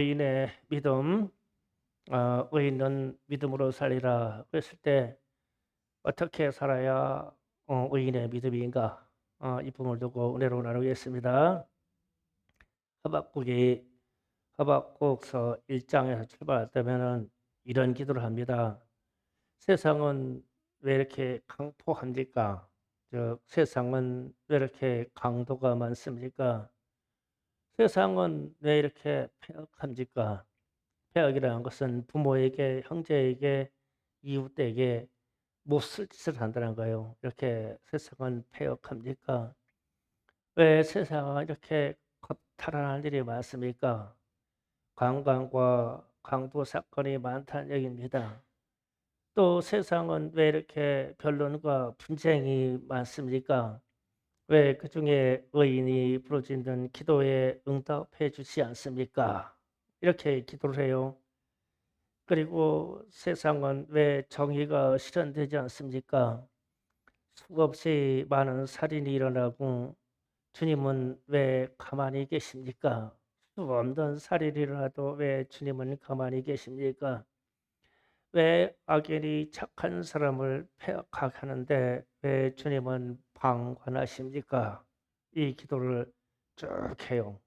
의인의 믿음, 의인은 믿음으로 살리라. 그랬을 때 어떻게 살아야 의인의 믿음인가? 이 부분을 두고 은혜로 나누겠습니다. 하박국이 하박국서 1장에서 출발했다면은 이런 기도를 합니다. 세상은 왜 이렇게 강포합니까? 즉 세상은 왜 이렇게 강도가 많습니까? 세상은 왜 이렇게 폐역합니까? 폐역이라는 것은 부모에게, 형제에게, 이웃에게 못쓸 짓을 한다는 거예요. 이렇게 세상은 폐역합니까? 왜 세상은 이렇게 겁탈한 일이 많습니까? 강간과 강도 사건이 많다는 얘기입니다. 또 세상은 왜 이렇게 변론과 분쟁이 많습니까? 왜 그중에 의인이 부르짖는 기도에 응답해 주지 않습니까? 이렇게 기도를 해요. 그리고 세상은 왜 정의가 실현되지 않습니까? 수없이 많은 살인이 일어나고 주님은 왜 가만히 계십니까? 수 없는 살인이 일어나도 왜 주님은 가만히 계십니까? 왜 악인이 착한 사람을 폐역하게 하는데 왜 주님은 방관하십니까? 이 기도를 쭉 해요.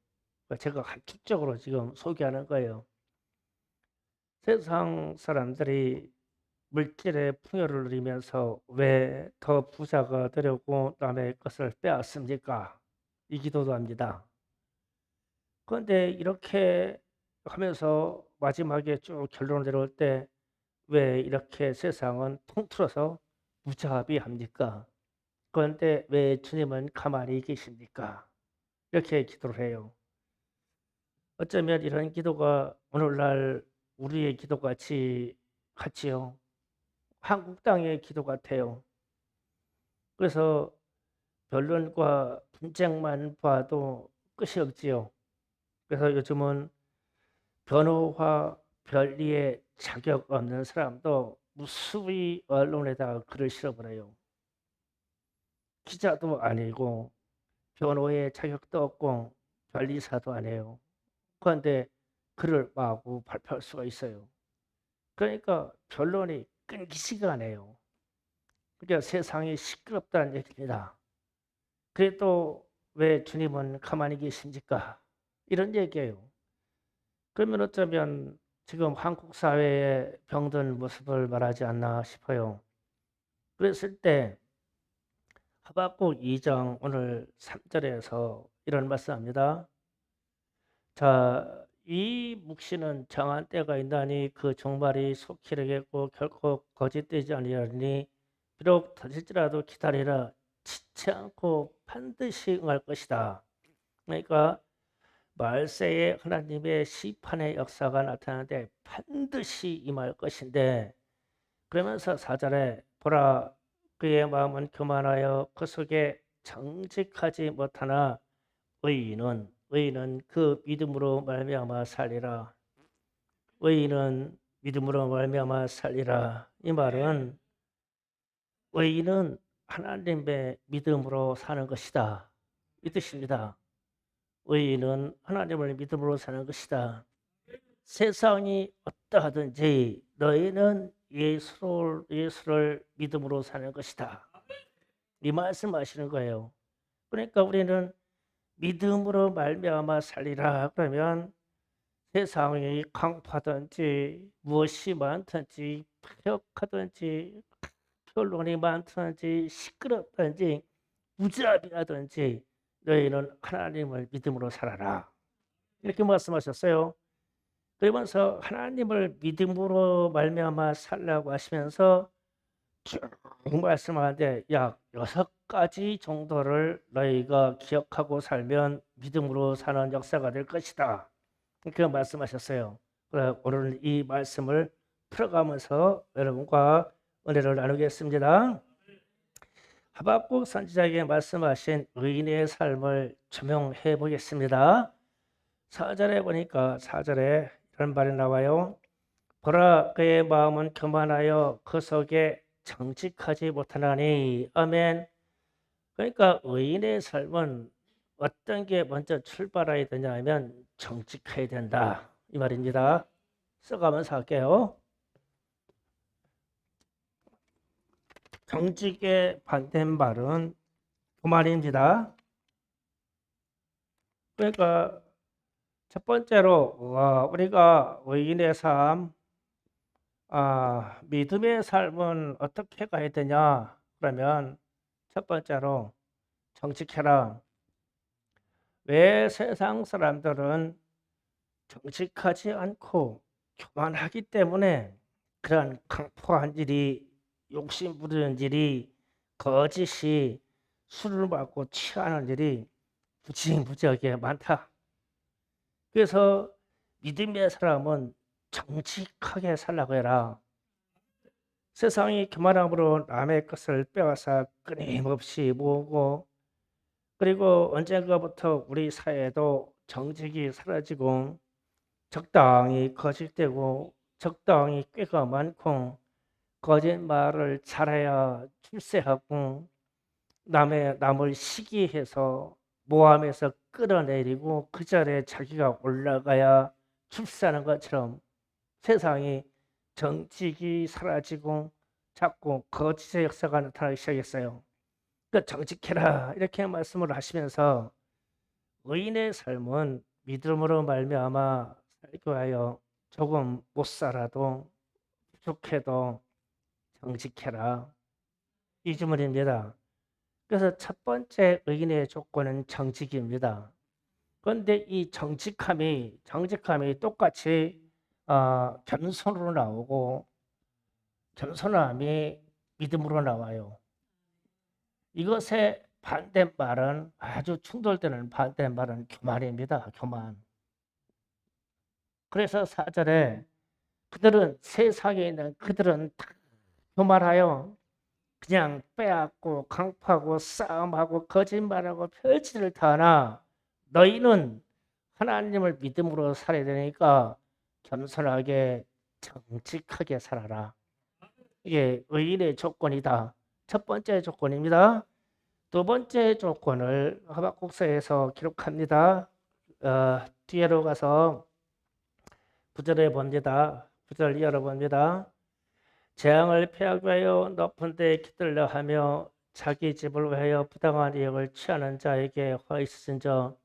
제가 한축적으로 지금 소개하는 거예요. 세상 사람들이 물질의 풍요를 누리면서 왜 더 부자가 되려고 남의 것을 빼앗습니까? 이 기도도 합니다. 그런데 이렇게 하면서 마지막에 쭉 결론을 내려올 때 왜 이렇게 세상은 통틀어서 무자비합니까? 그런데 왜 주님은 가만히 계십니까? 이렇게 기도를 해요. 어쩌면 이런 기도가 오늘날 우리의 기도 같지요. 한국 땅의 기도 같아요. 그래서 변론과 분쟁만 봐도 끝이 없지요. 그래서 요즘은 변호와 변리의 자격 없는 사람도 무수히 언론에다가 글을 실어버려요. 기자도 아니고 변호의 자격도 없고 변리사도 아니에요. 그런데 글을 마구 발표할 수가 있어요. 그러니까 변론이 끊기지가 않아요. 그러니까 세상이 시끄럽다는 얘기입니다. 그래도 왜 주님은 가만히 계십니까? 이런 얘기예요. 그러면 어쩌면 지금 한국 사회의 병든 모습을 말하지 않나 싶어요. 그랬을 때 하박국 2장 오늘 3절에서 이런 말씀합니다. 자, 이 묵시는 정한 때가 있나니 그 종말이 속히 이르겠고 결코 거짓되지 아니하리니 비록 더딜지라도 기다리라 지치 않고 반드시 응할 것이다. 그러니까 말세에 하나님의 시판의 역사가 나타나는데 반드시 임할 것인데 그러면서 4절에 보라 그의 마음은 교만하여 그 속에 정직하지 못하나 의인은 그 믿음으로 말미암아 살리라. 의인은 믿음으로 말미암아 살리라. 이 말은 의인은 하나님의 믿음으로 사는 것이다. 이 뜻입니다. 의인은 하나님을 믿음으로 사는 것이다. 세상이 어떠하든지 너희는 예수를 믿음으로 사는 것이다. 이 말씀하시는 거예요. 그러니까 우리는 믿음으로 말미암아 살리라 그러면 세상이 강파든지 무엇이 많든지 폐역하든지 변론이 많든지 시끄럽든지 무자비하든지 너희는 하나님을 믿음으로 살아라. 이렇게 말씀하셨어요. 그러면서 하나님을 믿음으로 말미암아 살라고 하시면서 쭉 말씀하는데 약 6가지 정도를 너희가 기억하고 살면 믿음으로 사는 역사가 될 것이다. 그렇게 말씀하셨어요. 그래서 오늘 이 말씀을 풀어가면서 여러분과 은혜를 나누겠습니다. 하박국 선지자에게 말씀하신 의인의 삶을 조명해 보겠습니다. 4절에 보니까 4절에 이런 말이 나와요. 보라 그의 마음은 교만하여 그 속에 정직하지 못하나니. 아멘. 그러니까 의인의 삶은 어떤 게 먼저 출발해야 되냐 하면 정직해야 된다. 이 말입니다. 써가면서 할게요. 정직의 반대말은 교만입니다. 그러니까 첫 번째로 우리가 의인의 삶, 믿음의 삶은 어떻게 가야 되냐? 그러면 첫 번째로 정직해라. 왜 세상 사람들은 정직하지 않고 교만하기 때문에 그런 강포한 일이, 욕심 부리는 일이, 거짓이, 술을 마고 취하는 일이 무지무지하게 많다. 그래서 믿음의 사람은 정직하게 살라고 해라. 세상이 교만함으로 남의 것을 빼앗아 끊임없이 모으고, 그리고 언젠가부터 우리 사회도 정직이 사라지고 적당히 거짓되고 적당히 꾀가 많고 거짓말을 잘해야 출세하고 남을 시기해서 모함에서 끌어내리고 그 자리에 자기가 올라가야 출세하는 것처럼 세상이 정직이 사라지고 자꾸 거짓의 역사가 나타나기 시작했어요. 그러니까 정직해라 이렇게 말씀을 하시면서 의인의 삶은 믿음으로 말미암아 살기 위하여 조금 못 살아도 부족해도 정직해라 이 주문입니다. 그래서 첫 번째 의인의 조건은 정직입니다. 그런데 이 정직함이 똑같이 겸손으로 나오고 겸손함이 믿음으로 나와요. 이것의 반대말은 아주 충돌되는 반대말은 교만입니다. 교만. 그래서 4절에 그들은 세상에 있는 그들은 다 교만하여 그냥 빼앗고 강파하고 싸움하고 거짓말하고 별짓을 다 하나 너희는 하나님을 믿음으로 살아야 되니까 겸손하게 정직하게 살아라. 이게 의인의 조건이다. 첫 번째 조건입니다. 두 번째 조건을 하박국서에서 기록합니다. 뒤로 가서 9절에 봅니다. 9절 열어봅니다. 재앙을 피하기 위하여 높은 데에 기들려 하며 자기 집을 위하여 부당한 이익을 취하는 자에게 화 있으신저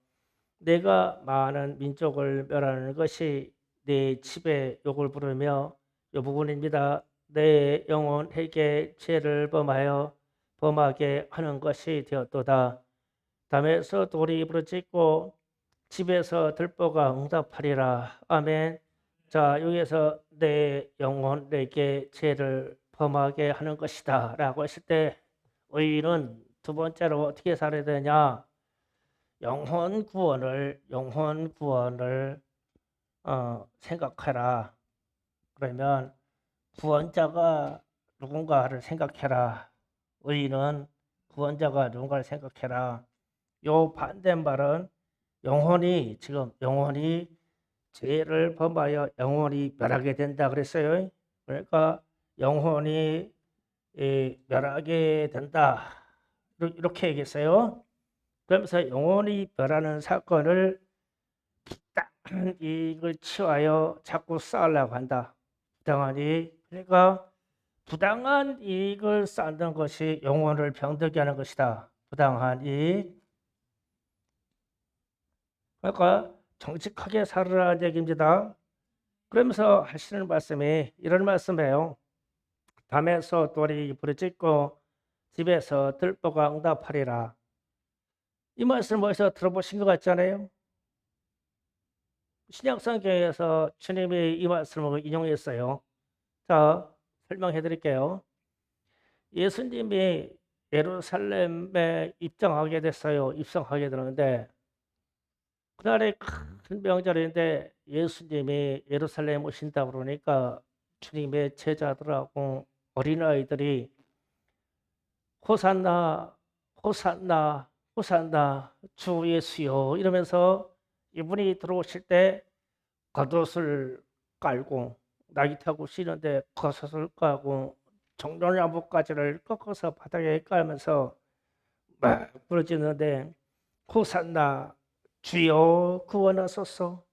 내가 많은 민족을 멸하는 것이 네 집에 욕을 부르며 이 부분입니다. 내 영혼에게 죄를 범하게 하는 것이 되었도다. 담에서 돌이 부르짖고 집에서 들보가 응답하리라. 아멘. 자, 여기에서 내 영혼 내게 죄를 범하게 하는 것이다 라고 했을 때 의인은 두 번째로 어떻게 살아야 되냐? 영혼 구원을 생각해라. 그러면 구원자가 누군가를 생각해라. 의인은 구원자가 누군가를 생각해라. 요 반대말은 영혼이 죄를 범하여 영혼이 멸하게 된다 그랬어요. 그러니까 영혼이 멸하게 된다 이렇게 얘기했어요. 그러면서 영혼이 멸하는 사건을 부당한 이익을 취하여 자꾸 쌓으려고 한다. 그러니까 부당한 이익을 쌓는 것이 영혼을 병들게 하는 것이다. 부당한 이익. 그러니까 정직하게 살아라는 얘기입니다. 그러면서 하시는 말씀이 이런 말씀이에요. 담에서 돌이 부르짖고 집에서 들보가 응답하리라. 이 말씀 어디서 들어보신 것 같잖아요. 신약성경에서 주님이 이 말씀을 인용했어요. 자, 설명해 드릴게요. 예수님이 예루살렘에 입성하게 됐어요. 입성하게 되는데 그날이 큰 명절인데 예수님이 예루살렘 오신다 그러니까 주님의 제자들하고 어린아이들이 호산나 호산나 호산나 주 예수여 이러면서 이분이 들어오실 때 겉옷을 깔고 나귀 타고 쉬는데 겉옷을 까고 종려나무가지를 꺾어서 바닥에 깔면서 막 부르짖는데 호산나 주여 구원하소서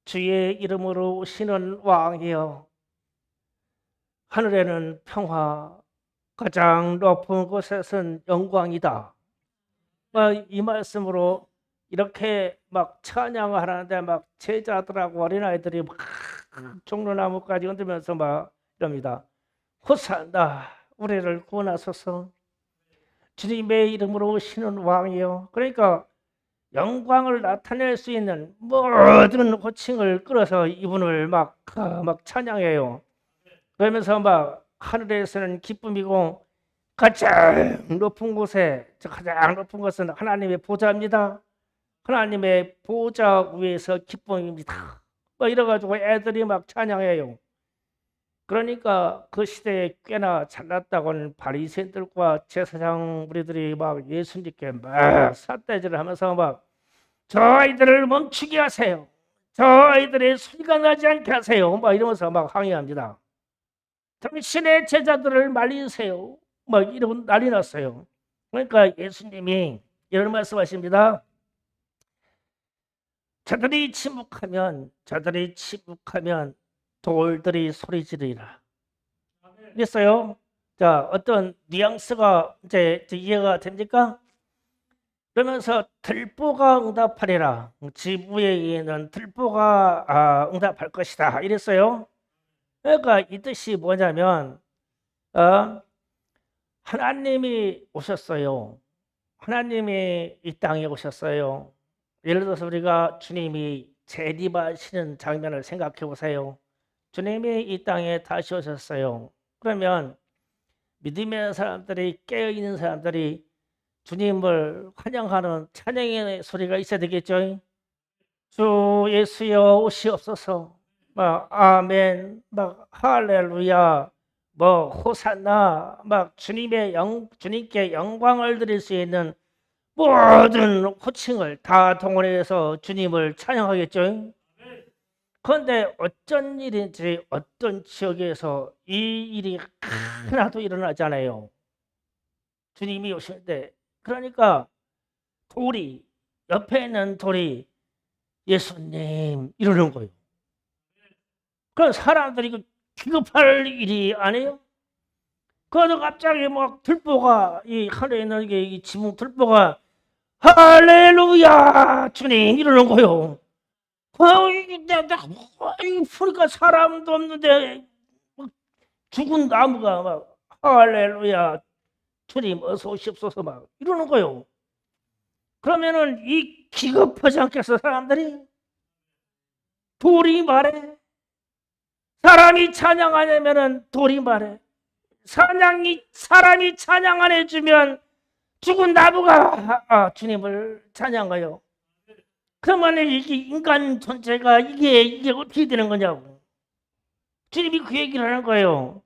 주의 이름으로 오시는 왕이여, 하늘에는 평화, 가장 높은 곳에선 영광이다. 이 말씀으로 이렇게 막 찬양을 하는데 막 제자들하고 어린아이들이 막 종려나무까지 흔들면서 막 이럽니다. 호산나, 우리를 구원하소서. 주님의 이름으로 오시는 왕이요. 그러니까 영광을 나타낼 수 있는 모든 호칭을 끌어서 이분을 막 찬양해요. 그러면서 막 하늘에서는 기쁨이고 가장 높은 곳에, 가장 높은 것은 하나님의 보좌입니다. 하나님의 보좌 위에서 기쁨입니다. 이래가지고 애들이 막 찬양해요. 그러니까 그 시대에 꽤나 잘났다고는 바리새인들과 제사장 무리들이 막 예수님께 막 삿대질을 하면서 막 저 아이들을 멈추게 하세요. 저 아이들의 소리가 나지 않게 하세요. 막 이러면서 막 항의합니다. 당신의 제자들을 말리세요. 막 이러고 난리 났어요. 그러니까 예수님이 이런 말씀하십니다. 저들이 침묵하면 돌들이 소리 지르리라. 그랬어요. 자, 어떤 뉘앙스가 이제 이해가 됩니까? 그러면서 들보가 응답하리라. 집 위에 있는 들보가 응답할 것이다. 이랬어요. 그러니까 이 뜻이 뭐냐면 하나님이 오셨어요. 하나님이 이 땅에 오셨어요. 예를 들어서 우리가 주님이 재림하시는 장면을 생각해 보세요. 주님이 이 땅에 다시 오셨어요. 그러면 믿음의 사람들이, 깨어있는 사람들이 주님을 환영하는 찬양의 소리가 있어야 되겠죠. 주 예수여 오시옵소서. 막 아멘, 막 할렐루야, 뭐 호산나, 막 주님께 영광을 드릴 수 있는 모든 호칭을 다 동원해서 주님을 찬양하겠죠. 그런데 어쩐 일인지 어떤 지역에서 이 일이 하나도 일어나지 않아요. 주님이 오시는데, 그러니까 옆에 있는 돌이 예수님 이러는 거예요. 그럼 사람들이 기겁할 일이 아니에요? 그래서 갑자기 막 들보가, 이 하늘에 있는 이 지붕 들보가 할렐루야 주님 이러는 거예요. 보니까 사람도 없는데 죽은 나무가 막 할렐루야 주님 어서 오십소서 막 이러는 거예요. 그러면은 이 기겁하지 않겠어? 사람들이 돌이 말해. 사람이 찬양 안 하면은 돌이 말해. 사람이 찬양 안 해주면 죽은 나무가 주님을 찬양해요. 그러면 이게 인간 존재가 이게 어떻게 되는 거냐고. 주님이 그 얘기를 하는 거예요.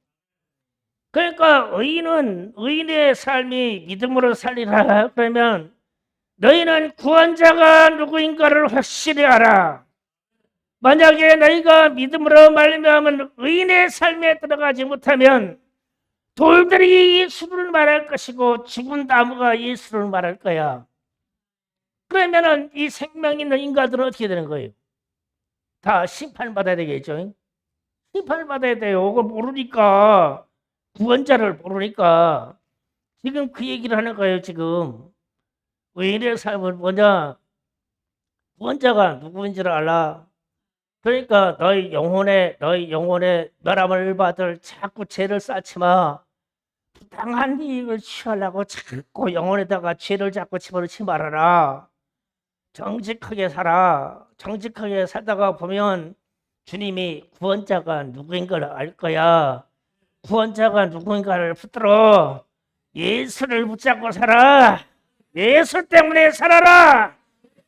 그러니까 의인의 삶이 믿음으로 살리라. 그러면 너희는 구원자가 누구인가를 확실히 알아. 만약에 너희가 믿음으로 말미암은 의인의 삶에 들어가지 못하면 돌들이 예수를 말할 것이고 죽은 나무가 예수를 말할 거야. 그러면은 이 생명 있는 인간들은 어떻게 되는 거예요? 다 심판받아야 되겠죠. 심판받아야 돼요. 그걸 모르니까, 구원자를 모르니까 지금 그 얘기를 하는 거예요. 지금 의인의 삶은 뭐냐? 구원자가 누구인지를 알아. 그러니까 너희 영혼에 멸함을 받을 자꾸 죄를 쌓지 마. 부당한 이익을 취하려고 자꾸 영혼에다가 죄를 자꾸 집어넣지 말아라. 정직하게 살아. 정직하게 살다가 보면 주님이 구원자가 누구인가를 알 거야. 구원자가 누구인가를 붙들어 예수를 붙잡고 살아. 예수 때문에 살아라.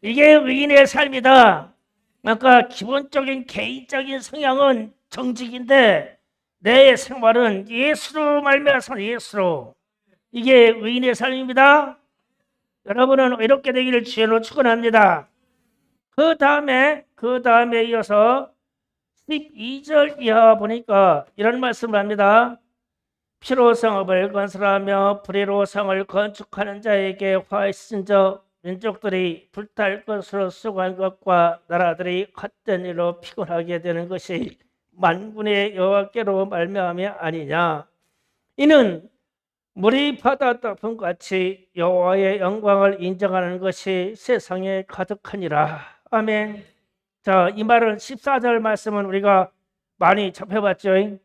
이게 의인의 삶이다. 그러니까 기본적인 개인적인 성향은 정직인데 내 생활은 예수로 말미암아서 예수로. 이게 의인의 삶입니다. 여러분은 이렇게 되기를 주의로 축원합니다. 그 다음에 이어서 12절 이하 보니까 이런 말씀을 합니다. 피로 성읍을 건설하며 불의로 성을 건축하는 자에게 화 있은저 민족들이 불탈 것으로 수고한 것과 나라들이 헛된 일로 피곤하게 되는 것이 만군의 여호와께로 말미암이 아니냐. 이는 물이 바다 덮음 같이 여호와의 영광을 인정하는 것이 세상에 가득하니라. 아멘. 자, 이 말은 14절 말씀은 우리가 많이 접해봤죠.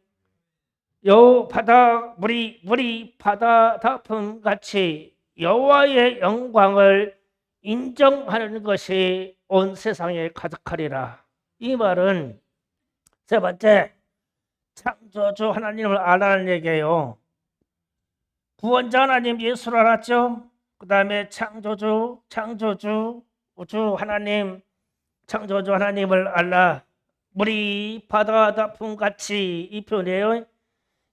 물이 바다 덮음 같이 여호와의 영광을 인정하는 것이 온 세상에 가득하리라. 이 말은 세 번째, 창조주 하나님을 알아는 얘기예요. 구원자 하나님 예수를 알았죠. 그 다음에 창조주 우주 하나님, 창조주 하나님을 알라. 물이 바다 덮음 같이, 이 표현이에요.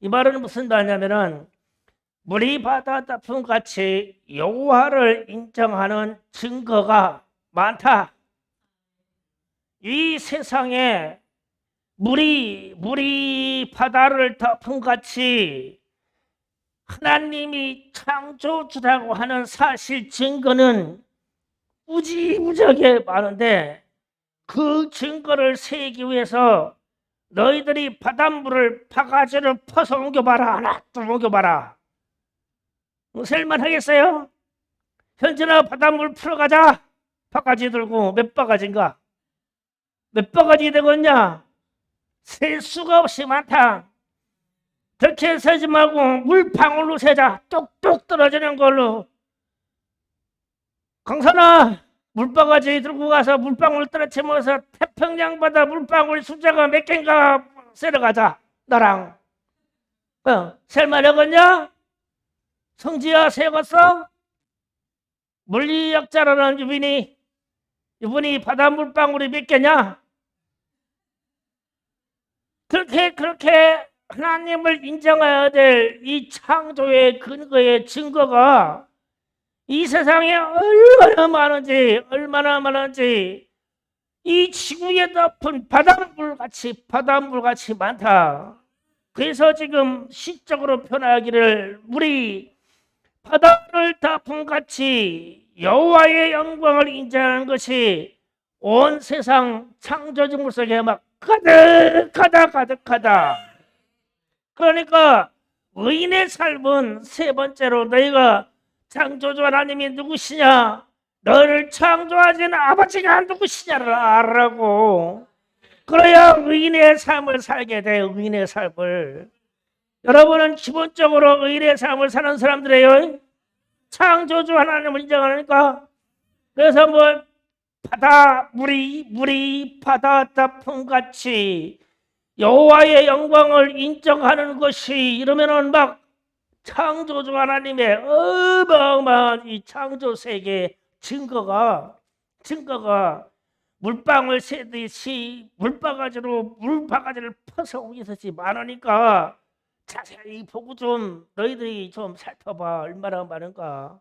이 말은 무슨 말이냐면은 물이 바다 덮음 같이 여호와를 인정하는 증거가 많다. 이 세상에 물이 바다를 덮음 같이 하나님이 창조주라고 하는 사실 증거는 무지무지하게 많은데, 그 증거를 세우기 위해서 너희들이 바닷물을 바가지를 퍼서 옮겨봐라. 하나 둘 옮겨봐라. 셀만 하겠어요? 현진아, 바닷물 풀어가자. 바가지 들고. 몇 바가지인가? 몇 바가지 되겠냐? 셀 수가 없이 많다. 그렇게 세지 말고 물방울로 세자. 뚝뚝 떨어지는 걸로. 강산아, 물바가지 들고 가서 물방울 떨어뜨리면서 태평양 바다 물방울 숫자가 몇 개인가 세러 가자. 나랑. 셀만 하겠냐? 성지야, 세웠어? 물리학자라는 이분이 바다 물방울이 몇 개냐? 그렇게 하나님을 인정해야 될 이 창조의 근거의 증거가 이 세상에 얼마나 많은지 이 지구에 덮은 바닷물같이 많다. 그래서 지금 시적으로 표현하기를 물이 바다를 덮음 같이 여호와의 영광을 인정하는 것이 온 세상 창조주물 속에 막 가득하다. 그러니까 의인의 삶은 세 번째로 너희가 창조주 하나님이 누구시냐, 너를 창조하신 아버지가 누구시냐를 알라고. 그래야 의인의 삶을 살게 돼. 의인의 삶을. 여러분은 기본적으로 의인의 삶을 사는 사람들이에요. 창조주 하나님을 인정하니까. 그래서 물이 바다 덮음 같이 여호와의 영광을 인정하는 것이, 이러면은 막 창조주 하나님의 어마어마한 이 창조 세계의 증거가 물방울 세듯이 물바가지를 퍼서 옮기듯이 많으니까 자세히 보고 너희들이 좀 살펴봐. 얼마나 많은가.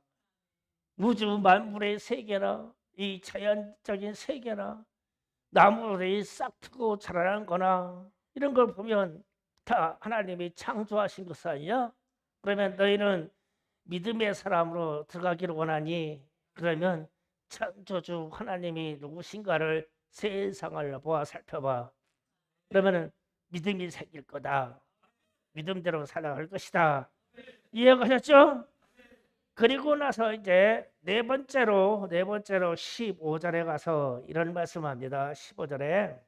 우주 만물의 세계나 이 자연적인 세계나 나무들이 싹 트고 자라는 거나 이런 걸 보면 다 하나님이 창조하신 것 아니냐? 그러면 너희는 믿음의 사람으로 들어가기를 원하니, 그러면 창조주 하나님이 누구신가를 세상을 보아 살펴봐. 그러면 믿음이 생길 거다. 믿음대로 살아갈 것이다. 이해가셨죠? 그리고 나서 이제 네 번째로 15절에 가서 이런 말씀합니다. 15절에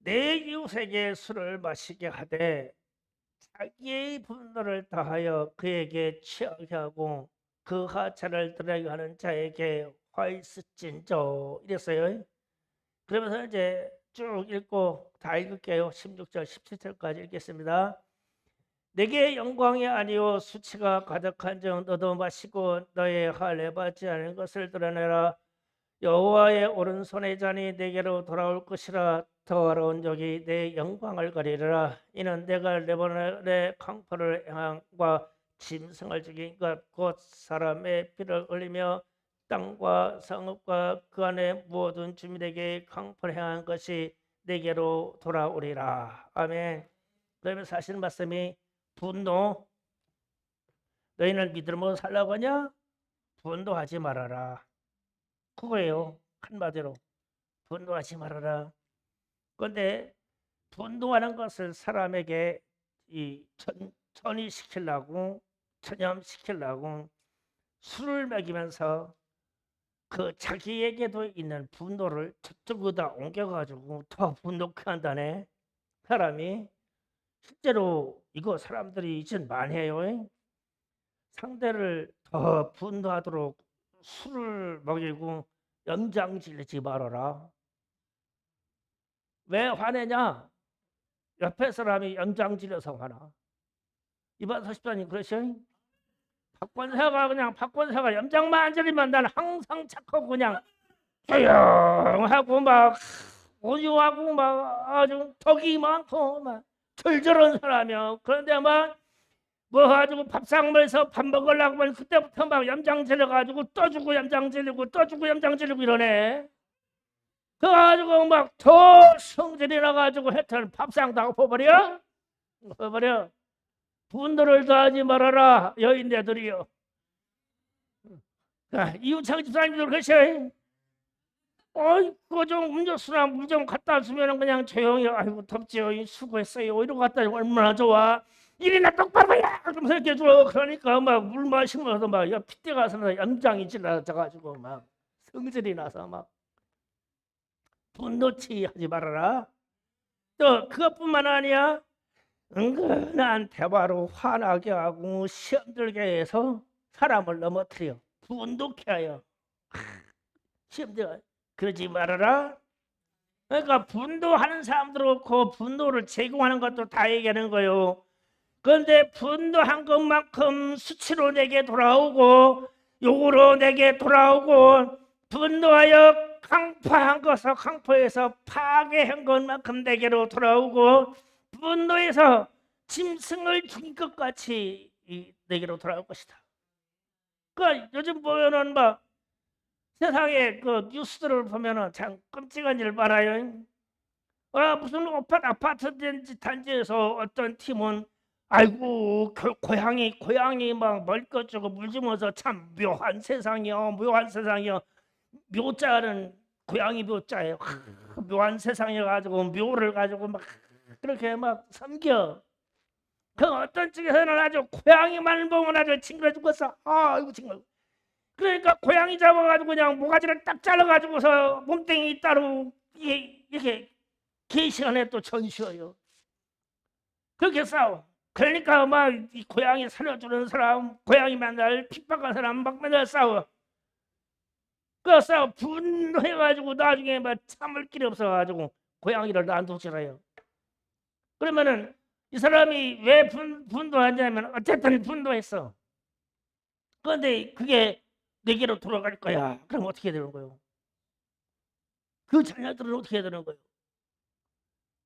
내 이웃에게 술을 마시게 하되 자기의 분노를 다하여 그에게 취하게 하고 그 하찮을 드러나게 하는 자에게 화있을진저, 이랬어요. 그러면서 이제 쭉 읽고 다 읽을게요. 16절 17절까지 읽겠습니다. 내게 영광이 아니요 수치가 가득한즉 너도 마시고 너의 할례 받지 않은 것을 드러내라. 여호와의 오른손의 잔이 내게로 돌아올 것이라. 더러운 적이 내 영광을 가리리라. 이는 내가 레바논의 강포를 행함과 짐승을 죽인 것 곧 사람의 피를 흘리며 땅과 성읍과 그 안에 모든 주민에게 강포를 행한 것이 내게로 돌아오리라. 아멘. 그러면서 하시는 말씀이 분노. 너희는 믿음으로 살라고 하냐? 분노하지 말아라. 그거예요. 한마디로 분노하지 말아라. 그런데 분노하는 것을 사람에게 이 전이시키려고 전염시키려고 술을 먹이면서 그 자기에게도 있는 분노를 저쪽으로 옮겨가지고 더 분노케 한다네. 사람이 실제로 이거 사람들이 이젠 많이 해요. 상대를 더 분노하도록 술을 먹이고 염장질지 말아라. 왜 화내냐? 옆에 사람이 염장질려서 화나. 이번 서십자님 그러셔? 박권세가 염장만 안 지르면 나는 항상 착하고 그냥 조용하고 막 온유하고 막 아주 덕이 많고 막 절절한 사람이야. 그런데 막 뭐 가지고 밥상머리에서 밥 먹으려고 하면 그때부터 막 염장 질러가지고 떠주고 염장 질리고 떠주고 염장 질리고 이러네. 그래가지고 막 더 성질이 나가지고 하여튼 밥상 다 엎어버려. 분노를 더하지 말아라 여인네들이요. 이웃창 집사님들 그러셔. 그거 좀 음료수나 물 좀 갖다 주면 그냥 조용히 아이고 덥지요 수고했어요 이러고 갖다 주면 얼마나 좋아. 일이나 똑바로 해 그러면서 이렇게 줘. 그러니까 막 물 마시면서 막 핏대 가서 염장이 질러져가지고 막 성질이 나서 막 분노치 하지 말아라. 또 그것뿐만 아니야. 은근한 대화로 화나게 하고 시험 들게 해서 사람을 넘어뜨려 분노케 하여 시험 들어. 그러지 말아라. 그러니까 분노하는 사람도 그렇고 분노를 제공하는 것도 다 얘기하는 거예요. 그런데 분노한 것만큼 수치로 내게 돌아오고 욕으로 내게 돌아오고 분노하여 강파한 것을 강포해서 파괴한 것만큼 내게로 돌아오고 분노해서 짐승을 죽인 것 같이 내게로 돌아올 것이다. 그러니까 요즘 보면은 막 세상에 그 뉴스들을 보면은 참 끔찍한 일 봐라요. 무슨 아파트 단지에서 어떤 팀은 아이고 고양이 막 멀것주고 물주면서 참 묘한 세상이요 묘한 세상이요. 묘자는 고양이 묘자예요. 묘한 세상이어 가지고 묘를 가지고 막 그렇게 막 섬겨. 그 어떤 쪽에서는 아주 고양이만 보면 아주 징그러 죽겠어. 이거 징그러. 그러니까 고양이 잡아가지고 그냥 모가지를 딱 잘라가지고서 몸뚱이 따로 이렇게 게시간에 또 전시해요. 그렇게 싸워. 그러니까 막 이 고양이 살려주는 사람, 고양이 맨날 핍박한 사람 막 맨날 싸워. 그 싸워 분노해가지고 나중에 막 참을 길이 없어가지고 고양이를 난도질해요. 그러면은 이 사람이 왜 분노하냐면 어쨌든 분노했어. 그런데 그게 내게로 돌아갈 거야. 그럼 어떻게 되는 거예요? 그 자녀들은 어떻게 되는 거예요?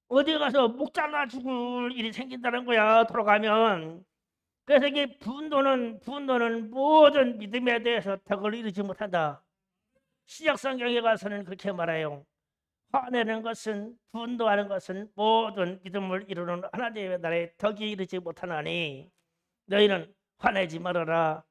어디 가서 목 잘라 죽을 일이 생긴다는 거야. 돌아가면. 그래서 이게 분노는 모든 믿음에 대해서 덕을 이루지 못한다. 신약 성경에 가서는 그렇게 말해요. 화내는 것은 분노하는 것은 모든 믿음을 이루는 하나님의 나라에 덕이 이르지 못하나니 너희는 화내지 말아라.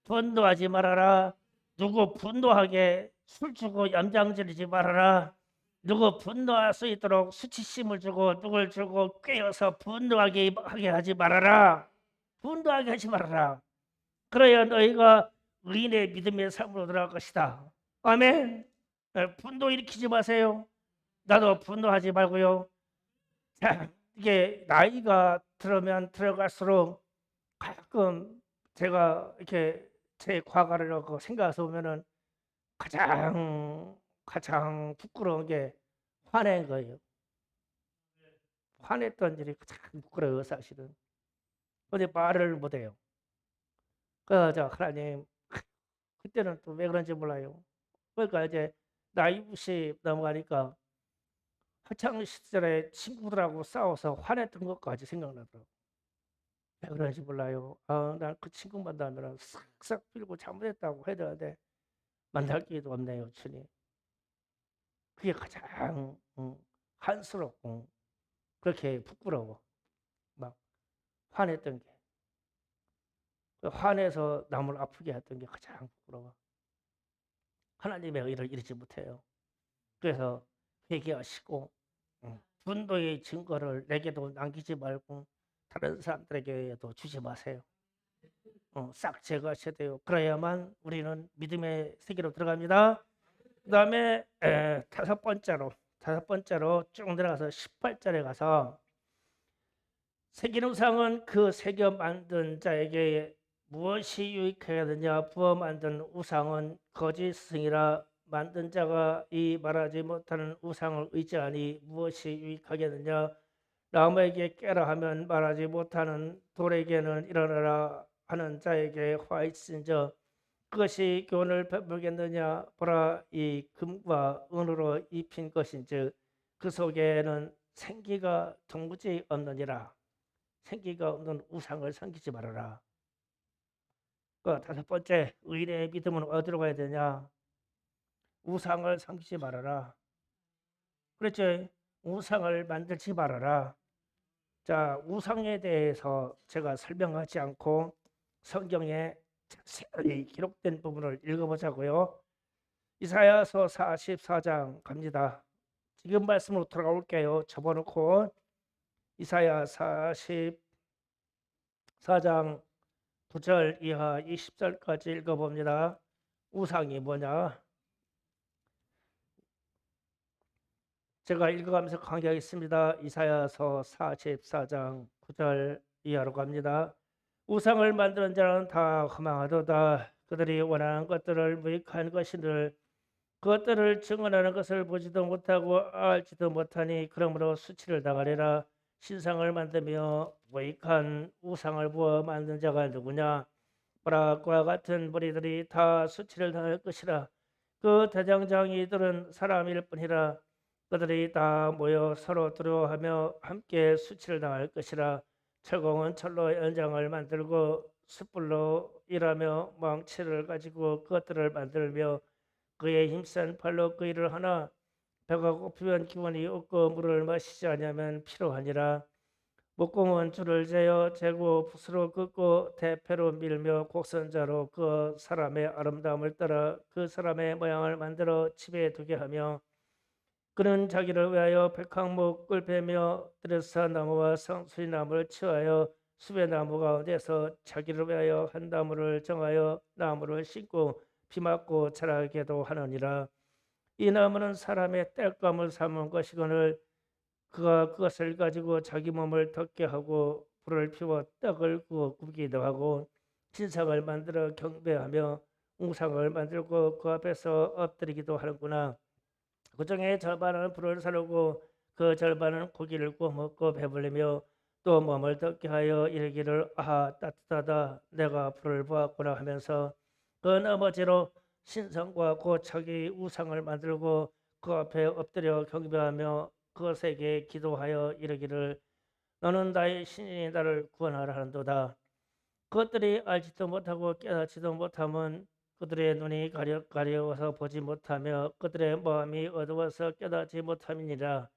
분노하지 말아라. 누구 분노하게 술 주고 염장지르지 말아라. 누구 분노할 수 있도록 수치심을 주고 누굴 주고 꿰어서 분노하게 하지 말아라. 분노하게 하지 말아라. 그래야 너희가 의인의 믿음의 삶으로 들어갈 것이다. 아멘. 분노 일으키지 마세요. 나도 분노하지 말고요. 자, 이게 나이가 들으면 들어갈수록 가끔 제가 이렇게 제 과거를 생각해서 보면은 가장 부끄러운 게 화낸 거예요. 화냈던 일이 가장 부끄러워요, 사실은. 근데 말을 못해요. 그래서 하나님, 그때는 또 왜 그런지 몰라요. 그러니까 이제 나이 60 넘어가니까 학창 시절에 친구들하고 싸워서 화냈던 것까지 생각나더라고요. 왜 그런지 몰라요. 난 그 친구 만나면 싹싹 빌고 잘못했다고 해야 되는데 만날 기회도 없네요, 주님. 그게 가장 한스럽고 그렇게 부끄러워. 막 화냈던 게. 화내서 남을 아프게 했던 게 가장 부끄러워. 하나님의 의를 이루지 못해요. 그래서 회개하시고 분노의 증거를 내게도 남기지 말고 다른 사람들에게도 주지 마세요. 싹 제거하셔야 돼요. 그래야만 우리는 믿음의 세계로 들어갑니다. 그 다음에 다섯 번째로 쭉 내려가서 18절에 가서 세계우상은 그 새겨 만든 자에게 무엇이 유익하겠느냐. 부어 만든 우상은 거짓 스승이라 만든 자가 이 말하지 못하는 우상을 의지하니 무엇이 유익하겠느냐. 나무에게 깨라 하면 말하지 못하는 돌에게는 일어나라 하는 자에게 화 있은저 그것이 교훈을 베풀겠느냐. 보라, 이 금과 은으로 입힌 것인즉 그 속에는 생기가 도무지 없느니라. 생기가 없는 우상을 섬기지 말아라. 그 다섯 번째, 의인의 믿음은 어디로 가야 되냐. 우상을 섬기지 말아라. 그렇죠. 우상을 만들지 말아라. 자, 우상에 대해서 제가 설명하지 않고 성경에 자세히 기록된 부분을 읽어보자고요. 이사야서 44장 갑니다. 지금 말씀으로 돌아올게요. 접어놓고 이사야 44장 9절 이하 20절까지 읽어봅니다. 우상이 뭐냐? 제가 읽어가면서 강의하겠습니다. 이사야서 44장 9절 이하로 갑니다. 우상을 만드는 자는 다 허망하도다. 그들이 원하는 것들을 무익한 것인들 그것들을 증언하는 것을 보지도 못하고 알지도 못하니 그러므로 수치를 당하리라. 신상을 만들며 무익한 우상을 부어 만든 자가 누구냐. 바락과 같은 무리들이 다 수치를 당할 것이라. 그 대장장이들은 사람일 뿐이라. 그들이 다 모여 서로 두려워하며 함께 수치를 당할 것이라. 철공은 철로 연장을 만들고 숯불로 일하며 망치를 가지고 그것들을 만들며 그의 힘센 팔로 그 일을 하나. 배가 고프면 기운이 없고 물을 마시지 않으면 피로하니라. 목공은 줄을 재고 붓으로 긋고 대패로 밀며 곡선자로 그 사람의 아름다움을 따라 그 사람의 모양을 만들어 집에 두게 하며 그는 자기를 위하여 백향목을 베며 드레사 나무와 상수리 나무를 치하여 숲의 나무 가운데서 자기를 위하여 한 나무를 정하여 나무를 심고 비 맞고 자라게도 하느니라. 이 나무는 사람의 땔감을 삼은 것이거늘 그가 그것을 가지고 자기 몸을 덮게 하고 불을 피워 떡을 구워 굽기도 하고 신상을 만들어 경배하며 우상을 만들고 그 앞에서 엎드리기도 하는구나. 그 중에 절반은 불을 사르고 그 절반은 고기를 구워 먹고 배불리며 또 몸을 덮게 하여 이르기를 아하 따뜻하다 내가 불을 보았구나 하면서 그 나머지로 신성과 곧 자기 우상을 만들고 그 앞에 엎드려 경배하며 그것에게 기도하여 이르기를 너는 나의 신인이 나를 구원하라 하는도다. 그것들이 알지도 못하고 깨닫지도 못하면 그들의 눈이 가려워서 보지 못하며 그들의 마음이 어두워서 깨닫지 못함이니라.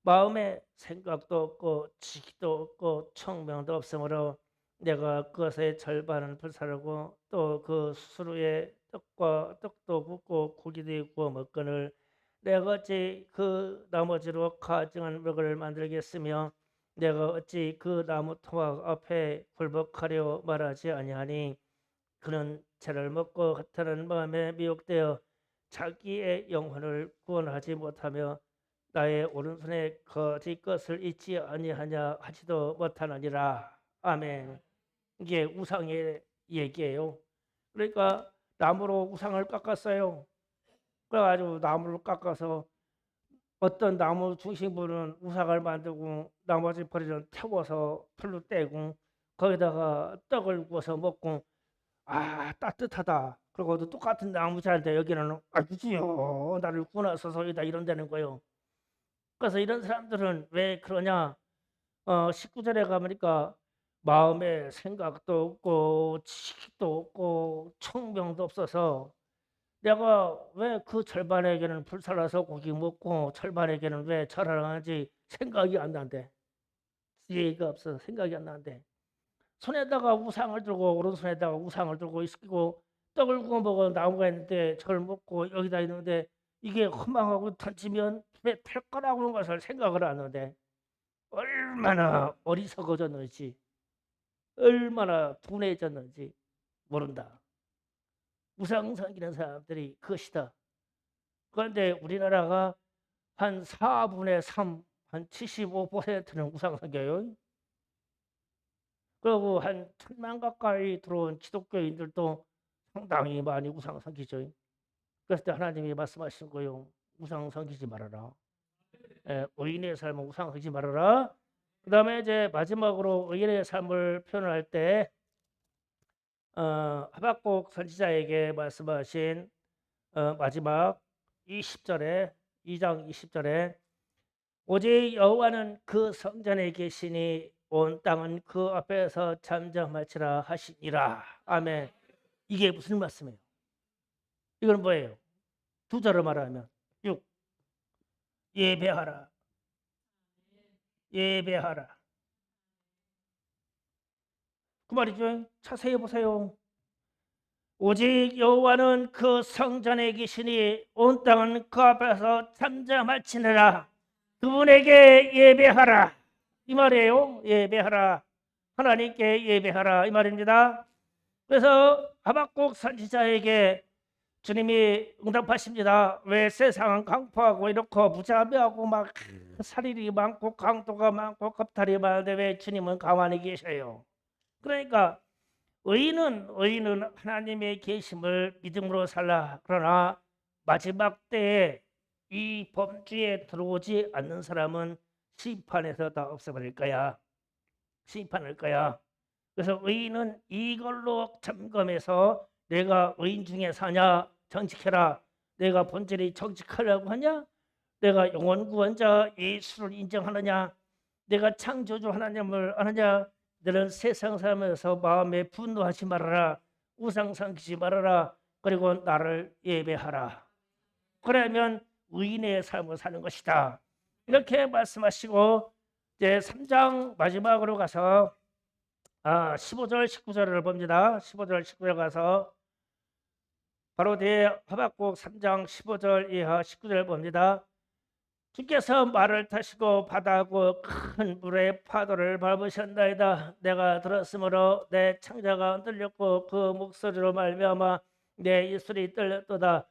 마음에 생각도 없고 지식도 없고 총명도 없으므로 내가 그것의 절반은 불사르고 또 그 수루에 떡도 굽고 고기도 구워 먹거늘 내가 어찌 그 나머지로 가증한 먹을 만들겠으며 내가 어찌 그 나무 토막 앞에 굴복하려 말하지 아니하니 그는 죄를 먹고 같다는 마음에 미혹되어 자기의 영혼을 구원하지 못하며 나의 오른손에 거짓 것을 잊지 아니하냐 하지도 못하느니라. 아멘. 이게 우상의 얘기예요. 그러니까 나무로 우상을 깎았어요. 그래가지고 나무를 깎아서 어떤 나무 중심부는 우상을 만들고 나머지 버리는 태워서 풀로 떼고 거기다가 떡을 구워서 먹고 따뜻하다. 그리고 또 똑같은 나무자한테 여기는 주지요 나를 구원하소서이다 이런다는 거예요. 그래서 이런 사람들은 왜 그러냐? 19절에 가보니까 마음에 생각도 없고 지식도 없고 총명도 없어서 내가 왜 그 절반에게는 불살라서 고기 먹고 절반에게는 왜 절하는지 생각이 안 난대. 지혜가 없어서 생각이 안 난대. 손에다가 우상을 들고 오른손에다가 우상을 들고 있고 떡을 구워 먹어 나무가 있는데 저걸 먹고 여기다 있는데 이게 허망하고 던지면 불에 탈 거라고 하는 것을 생각을 하는데 얼마나 어리석어졌는지 얼마나 둔해졌는지 모른다. 우상 섬기는 사람들이 그것이다. 그런데 우리나라가 한 4분의 3, 한 75%는 우상 섬겨요. 그리고 한 1,000만 가까이 들어온 기독교인들도 상당히 많이 우상 섬기죠. 그래서 하나님이 말씀하신 거요. 우상 섬기지 말아라. 의인의 삶은 우상 섬기지 말아라. 그 다음에 이제 마지막으로 의인의 삶을 표현할 때 하박국 선지자에게 말씀하신 마지막 20절에 2장 20절에 오직 여호와는 그 성전에 계시니 온 땅은 그 앞에서 잠잠할지라 하시니라. 아멘. 이게 무슨 말씀이에요? 이건 뭐예요? 두 절을 말하면 6. 예배하라. 예배하라. 그 말이죠. 자세히 보세요. 오직 여호와는 그 성전에 계시니 온 땅은 그 앞에서 잠잠할지니라. 그분에게 예배하라. 이 말이에요. 예배하라. 하나님께 예배하라. 이 말입니다. 그래서 하박국 선지자에게 주님이 응답하십니다. 왜 세상은 강포하고 이렇고 무자비하고 막 살인이 많고 강도가 많고 겁탈이 많은데 왜 주님은 가만히 계셔요? 그러니까 의인은 하나님의 계심을 믿음으로 살라. 그러나 마지막 때에 이 범죄에 들어오지 않는 사람은 심판에서 다 없애버릴 거야. 심판할 거야. 그래서 의인은 이걸로 점검해서 내가 의인 중에 사냐 정직해라. 내가 본질이 정직하려고 하냐? 내가 영원 구원자 예수를 인정하느냐? 내가 창조주 하나님을 아느냐? 너는 세상 살면서 마음에 분노하지 말아라. 우상 섬기지 말아라. 그리고 나를 예배하라. 그러면 의인의 삶을 사는 것이다. 이렇게 말씀하시고 이제 3장 마지막으로 가서 15절 19절을 봅니다. 15절 19절 가서 바로 뒤에 하박국 3장 15절 이하 19절 봅니다. 주께서 말을 타시고 바다하고 큰 물의 파도를 밟으셨나이다. 내가 들었으므로 내 창자가 흔들렸고 그 목소리로 말미암아 내 입술이 떨렸도다.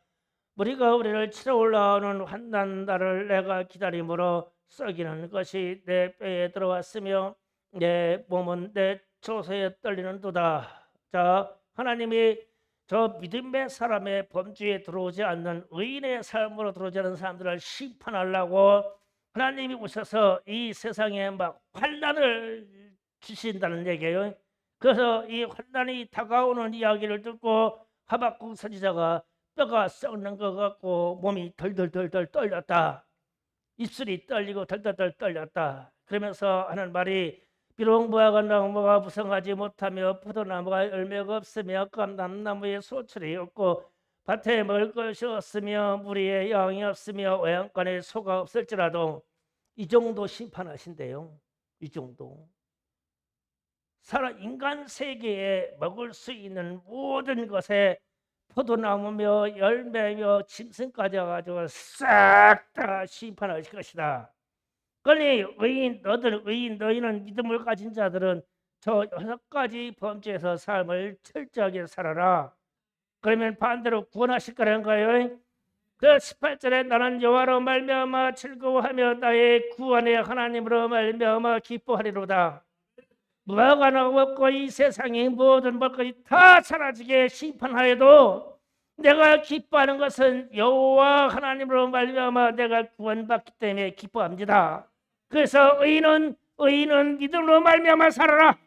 무리가 우리를 치러 올라오는 환난 날을 내가 기다림으로 썩이는 것이 내 뼈에 들어왔으며 내 몸은 내 조서에 떨리는도다. 자, 하나님이 저 믿음의 사람의 범죄에 들어오지 않는 의인의 삶으로 들어오지 않는 사람들을 심판하려고 하나님이 오셔서 이 세상에 막 환난을 주신다는 얘기예요. 그래서 이 환난이 다가오는 이야기를 듣고 하박국 선지자가 뼈가 썩는 것 같고 몸이 덜덜덜덜 떨렸다. 입술이 떨리고 덜덜덜 떨렸다. 그러면서 하는 말이 비록 무화과 나무가 무성하지 못하며 포도나무가 열매가 없으며 감람나무에 소출이 없고 밭에 먹을 것이 없으며 무리에 양이 없으며 외양간에 소가 없을지라도 이 정도 심판하신대요. 이 정도. 인간 세계에 먹을 수 있는 모든 것에 포도나무며 열매며 짐승까지 와가지고 싹 다 심판하실 것이다. 그러니 너희는 믿음을 가진 자들은 저 6가지 범죄에서 삶을 철저하게 살아라. 그러면 반대로 구원하실 거라는 거예요. 그 18절에 나는 여호와로 말미암아 즐거워하며 나의 구원의 하나님으로 말미암아 기뻐하리로다. 무화과나 먹고 이 세상의 모든 먹거리 다 사라지게 심판하여도 내가 기뻐하는 것은 여호와 하나님으로 말미암아 내가 구원받기 때문에 기뻐합니다. 그래서 의인은 믿음으로 말미암아 살아라.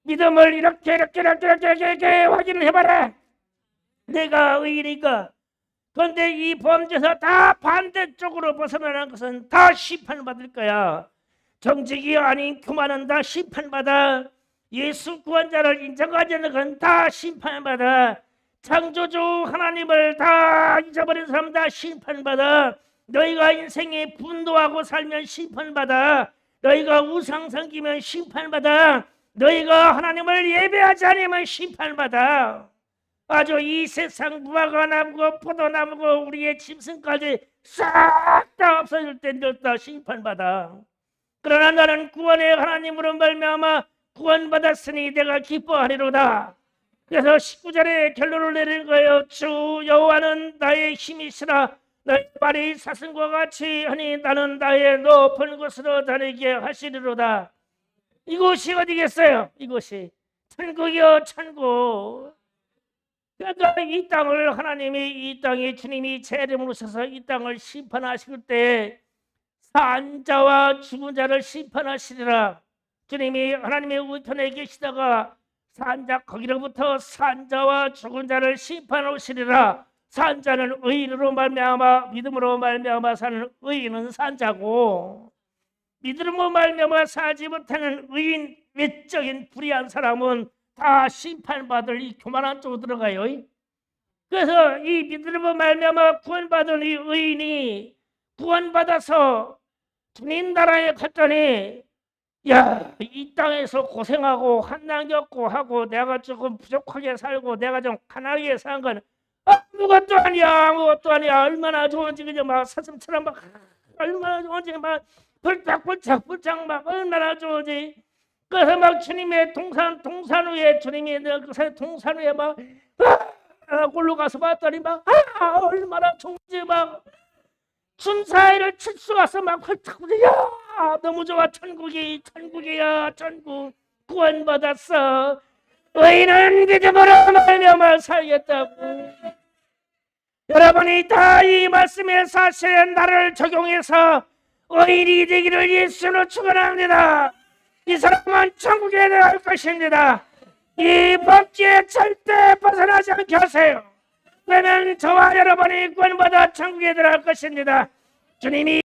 믿음을 이렇게 확인해봐라. 내가 의인이니까. 그런데 이 범죄에서 다 반대쪽으로 벗어나는 것은 다 심판받을 거야. 정직이 아닌 교만은 다 심판받아. 예수 구원자를 인정하지 않는 건 다 심판받아. 창조주 하나님을 다 잊어버린 사람 다 심판받아. 너희가 인생에 분노하고 살면 심판받아. 너희가 우상 섬기면 심판받아. 너희가 하나님을 예배하지 않으면 심판받아. 아주 이 세상 무화과 나무고 포도나무고 우리의 짐승까지 싹 다 없어질 때 너다 심판받아. 그러나 나는 구원의 하나님으로 말미암아 구원받았으니 내가 기뻐하리로다. 그래서 19절에 결론을 내린 거예요. 주 여호와는 나의 힘이시라. 너희 발이 사슴과 같이 하니 나는 나의 높은 곳으로 다니게 하시리로다. 이곳이 어디겠어요? 이곳이 천국이요, 천국. 그러니까 이 땅을 하나님이, 이 땅에 주님이 제 이름으로 오셔서 이 땅을 심판하실 때 산 자와 죽은 자를 심판하시리라. 주님이 하나님의 우편에 계시다가 산자 거기로부터 산자와 죽은 자를 심판하시리라. 산자는 의인으로 말미암아 믿음으로 말미암아 사는 의인은 산자고, 믿음으로 말미암아 사지 못하는 의인 외적인 불의한 사람은 다 심판받을 이 교만한 쪽으로 들어가요. 그래서 이 믿음으로 말미암아 구원받은 이 의인이 구원받아서 주님 나라에 갔더니 야, 이 땅에서 고생하고 한난 겪고 하고 내가 조금 부족하게 살고 내가 좀 가난하게 산 건 아무것도 아니야, 아무것도 아니야. 얼마나 좋은지 그냥 막 사슴처럼 막 얼마나 좋은지 막 불짝불짝 막 얼마나 좋은지. 그래서 막 주님의 동산 위에 주님이 그 동산 위에 막 골로 가서 봤더니 막 얼마나 좋은지 막 춤사위를 칠 수 가서 막 헐떡 야 너무 좋아. 천국이야 천국. 구원받았어. 의인은 믿음으로 말미암아 살겠다고. 여러분이 다 이 말씀의 사실에 나를 적용해서 의인이 되기를 예수로 축원합니다. 이 사람은 천국에 들어갈 것입니다. 이 법지에 절대 벗어나지 않게 하세요. 그러면 저와 여러분이 구원받아 천국에 들어갈 것입니다. 주님이